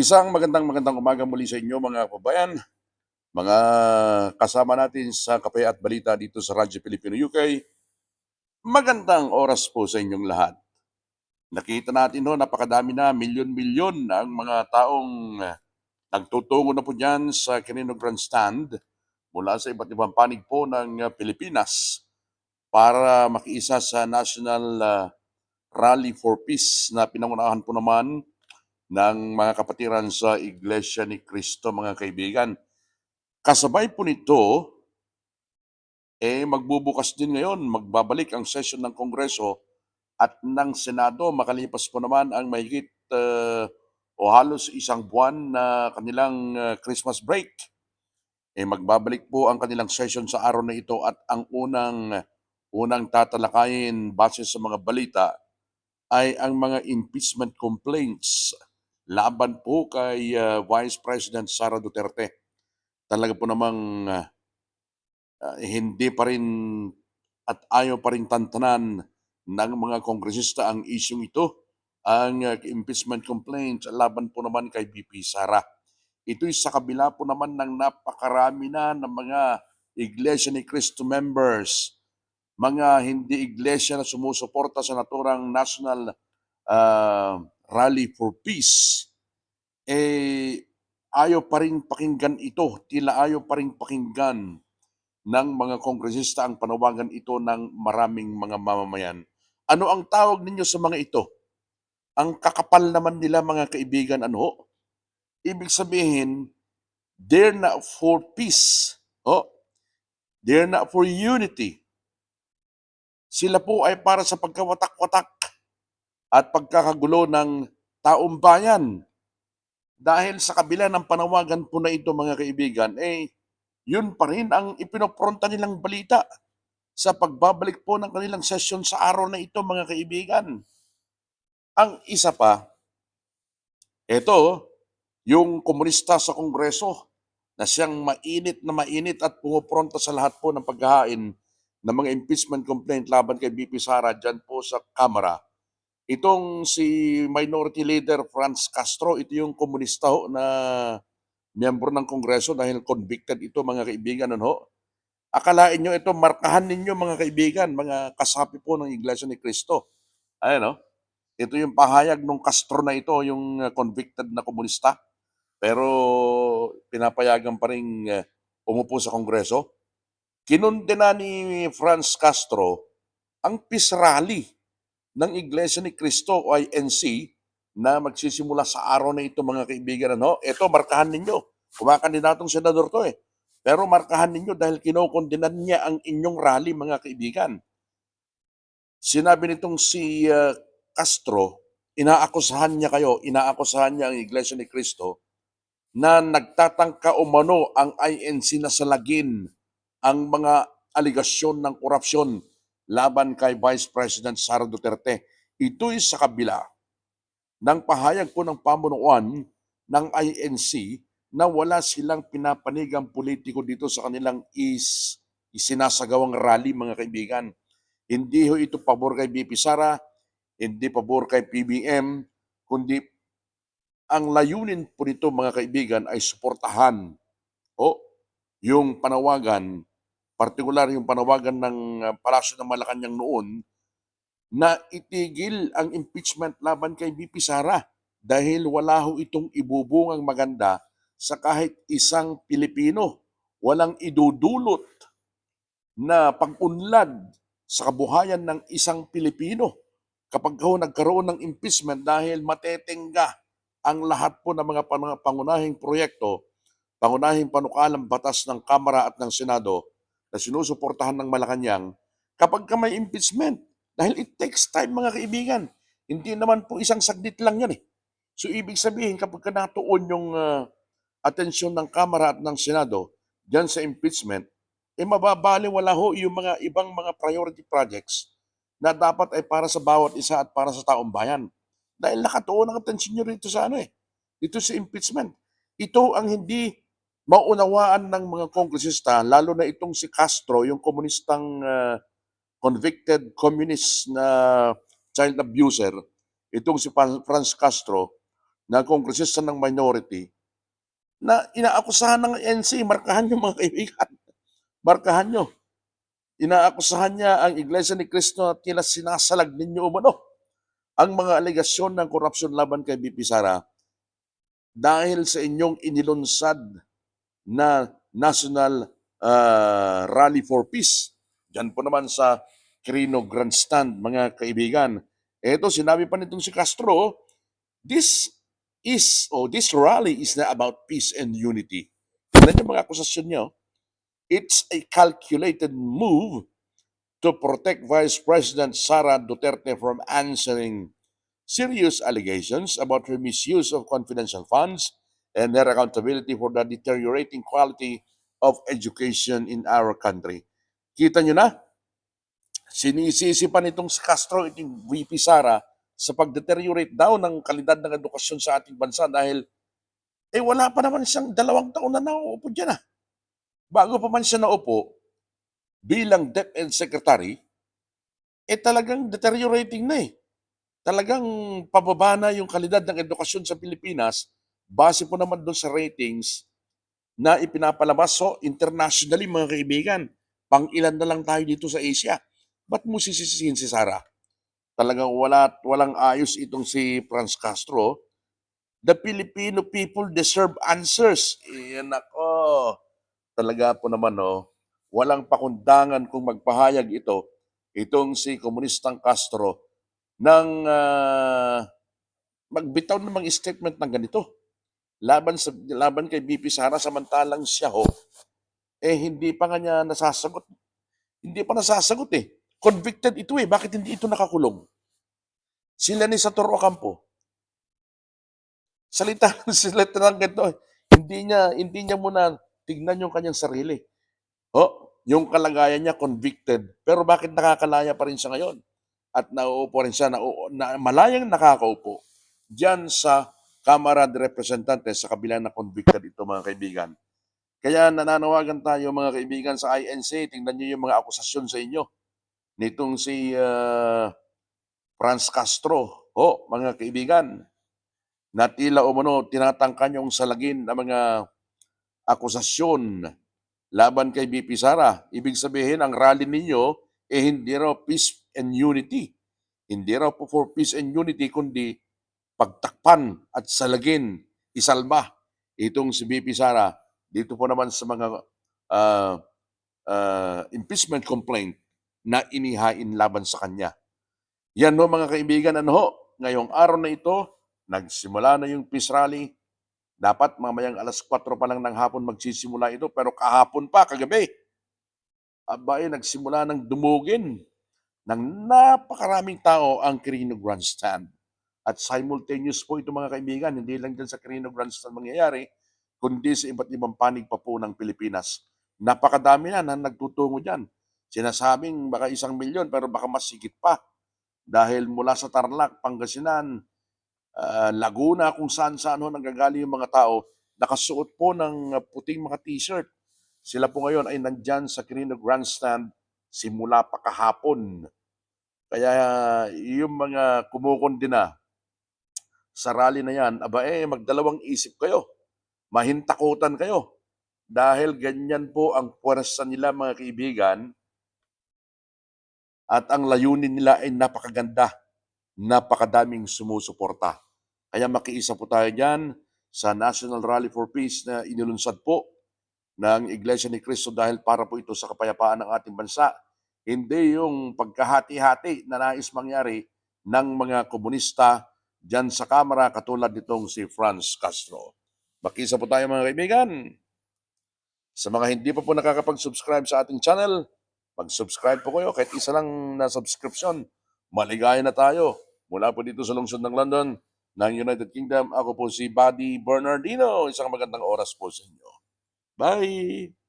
Isang magandang umaga muli sa inyo mga kababayan, mga kasama natin sa Kape at Balita dito sa Radyo Pilipino UK. Magandang oras po sa inyong lahat. Nakita natin napakadami na, milyon-milyon ang mga taong nagtutungo na po diyan sa Quirino Grandstand mula sa iba't ibang panig po ng Pilipinas para makiisa sa National Rally for Peace na pinangunahan po naman ng mga kapatiran sa Iglesia ni Cristo, mga kaibigan. Kasabay po nito, magbubukas din ngayon, magbabalik ang session ng Kongreso at ng Senado makalipas po naman ang mahigit o halos isang buwan na kanilang Christmas break. Magbabalik po ang kanilang session sa araw na ito at ang unang tatalakayin base sa mga balita ay ang mga impeachment complaints laban po kay Vice President Sara Duterte. Talaga po namang hindi pa rin at ayaw pa rin tantanan ng mga kongresista ang isyong ito, ang impeachment complaint laban po naman kay VP Sara. Ito'y sa kabila po naman ng napakarami na ng mga Iglesia ni Cristo members, mga hindi iglesia na sumusuporta sa naturang National Rally for Peace, ayaw pa rin pakinggan ito, tila ayaw pa rin pakinggan ng mga kongresista ang panawagan ito ng maraming mga mamamayan. Ano ang tawag ninyo sa mga ito? Ang kakapal naman nila, mga kaibigan, ano? Ibig sabihin, they're not for peace. Oh, they're not for unity. Sila po ay para sa pagkawatak-watak at pagkakagulo ng taong bayan. Dahil sa kabila ng panawagan po na ito, mga kaibigan, yun pa rin ang ipinopronta nilang balita sa pagbabalik po ng kanilang session sa araw na ito, mga kaibigan. Ang isa pa, ito, yung komunista sa Kongreso na siyang mainit at pumupronta sa lahat po ng paghahain ng mga impeachment complaint laban kay BP Sara dyan po sa Kamara. Itong si Minority Leader Franz Castro, ito yung komunista na miyembro ng Kongreso dahil convicted ito, mga kaibigan. Akalain nyo ito, markahan ninyo, mga kaibigan, mga kasapi po ng Iglesia ni Cristo. Ayan, ito yung pahayag ng Castro na ito, yung convicted na komunista. Pero pinapayagan pa rin umupo sa Kongreso. Kinundena ni Franz Castro ang peace rally ng Iglesia ni Cristo o INC na magsisimula sa araw na ito, mga kaibigan. Ito, markahan ninyo. Kumakandidatong senador to Pero markahan ninyo dahil kinokondenan niya ang inyong rally, mga kaibigan. Sinabi nitong si Castro, inaakusahan niya ang Iglesia ni Cristo na nagtatangka umano ang INC na salagin ang mga aligasyon ng korupsyon laban kay Vice President Sara Duterte. Ito'y sa kabila ng pahayag po ng pamunuan ng INC na wala silang pinapanigang politiko dito sa kanilang isinasagawang rally, mga kaibigan. Hindi ho ito pabor kay BP Sara, hindi pabor kay PBM, kundi ang layunin po nito, mga kaibigan, ay suportahan yung panawagan, partikular yung panawagan ng Palasyo ng Malacanang noon na itigil ang impeachment laban kay BP Sara dahil wala ho itong ibubungang maganda sa kahit isang Pilipino. Walang idudulot na pag-unlad sa kabuhayan ng isang Pilipino kapag ho nagkaroon ng impeachment dahil matetenga ang lahat po ng mga pangunahing proyekto, pangunahing panukalang batas ng Kamara at ng Senado na sinusuportahan ng Malacanang kapag ka may impeachment. Dahil it takes time, mga kaibigan. Hindi naman po isang saglit lang yan So ibig sabihin, kapag ka natuon yung atensyon ng Kamara at ng Senado dyan sa impeachment, mababaliwala ho yung mga ibang mga priority projects na dapat ay para sa bawat isa at para sa taong bayan. Dahil nakatuon ang atensyon nyo rito sa dito sa impeachment. Ito ang hindi maunawaan ng mga kongresista, lalo na itong si Castro, yung komunistang convicted communist na child abuser, itong si Franz Castro, na kongresista ng minority na inaakusahan ng NC, markahan niyo mga kaibigan, markahan niyo. Inaakusahan niya ang Iglesia ni Cristo at tila sinasalag ninyo umano ang mga alegasyon ng korupsyon laban kay BP Sara dahil sa inyong inilunsad na National Rally for Peace. Diyan po naman sa Quirino Grandstand, mga kaibigan. Ito, sinabi pa nitong si Castro, this this rally is not about peace and unity. Tignan yung mga akusasyon niyo. It's a calculated move to protect Vice President Sara Duterte from answering serious allegations about her misuse of confidential funds and her accountability for the deteriorating quality of education in our country. Kita nyo na, sinisisi pa nitong si Castro, itong VP Sara, sa pag-deteriorate daw ng kalidad ng edukasyon sa ating bansa dahil wala pa naman siyang 2 taon na nauupo dyan. Bago pa man siya naupo bilang DepEd Secretary, talagang deteriorating na Talagang pababa na yung kalidad ng edukasyon sa Pilipinas base po naman doon sa ratings na ipinapalabas. So, internationally, mga kaibigan, pang-ilan na lang tayo dito sa Asia. Ba't mo sisisihin si Sara? Talagang walang ayos itong si Franz Castro. The Filipino people deserve answers. Nako, talaga po naman, walang pakundangan kung magpahayag itong si Komunistang Castro ng magbitaw ng mga statement ng ganito laban kay BP Sara, samantalang siya hindi pa nga niya nasasagot. Hindi pa nasasagot Convicted ito Bakit hindi ito nakakulong? Sila ni Sator Ocampo. Salita lang ganito Hindi niya muna tignan yung kanyang sarili. Yung kalagayan niya convicted. Pero bakit nakakalaya pa rin siya ngayon? At nauupo rin siya na malayang nakakaupo diyan sa Kamara de Representantes sa kabila na convicted ito, mga kaibigan. Kaya nananawagan tayo, mga kaibigan, sa INC, tingnan niyo yung mga akusasyon sa inyo nitong si Franz Castro. Mga kaibigan, na tila umano tinatangkan yung salagin ng mga akusasyon laban kay BP Sara. Ibig sabihin, ang rally ninyo hindi raw peace and unity. Hindi raw po for peace and unity, kundi pagtakpan at salagin, isalba itong si BP Sara. Dito po naman sa mga impeachment complaint na inihain laban sa kanya. Yan mga kaibigan, ngayong araw na ito, nagsimula na yung peace rally. Dapat mamayang 4:00 pa lang ng hapon magsisimula ito, pero kahapon pa, kagabi, nagsimula ng dumugin ng napakaraming tao ang Quirino Grandstand. At simultaneous po ito, mga kaibigan, hindi lang dyan sa Quirino Grandstand mangyayari, kundi sa iba't ibang panig pa po ng Pilipinas. Napakadami na nagtutungo dyan. Sinasabing baka 1,000,000, pero baka mas higit pa. Dahil mula sa Tarlac, Pangasinan, Laguna, kung saan-saan nanggagaling yung mga tao, nakasuot po ng puting mga t-shirt. Sila po ngayon ay nandyan sa Quirino Grandstand simula pa kahapon. Kaya yung mga kumukondena sa rally na yan, magdalawang isip kayo. Mahintakutan kayo. Dahil ganyan po ang puwersa nila, mga kaibigan, at ang layunin nila ay napakaganda. Napakadaming sumusuporta. Kaya makiisa po tayo dyan sa National Rally for Peace na inilunsad po ng Iglesia ni Cristo dahil para po ito sa kapayapaan ng ating bansa. Hindi yung pagkahati-hati na nais mangyari ng mga komunista dyan sa Kamara katulad nitong si Franz Castro. Makiisa po tayo, mga kaibigan. Sa mga hindi pa po nakakapag-subscribe sa ating channel, mag-subscribe po kayo kahit isa lang na subscription. Maligaya na tayo. Mula po dito sa lungsod ng London, ng United Kingdom, ako po si Buddy Bernardino. Isang magandang oras po sa inyo. Bye!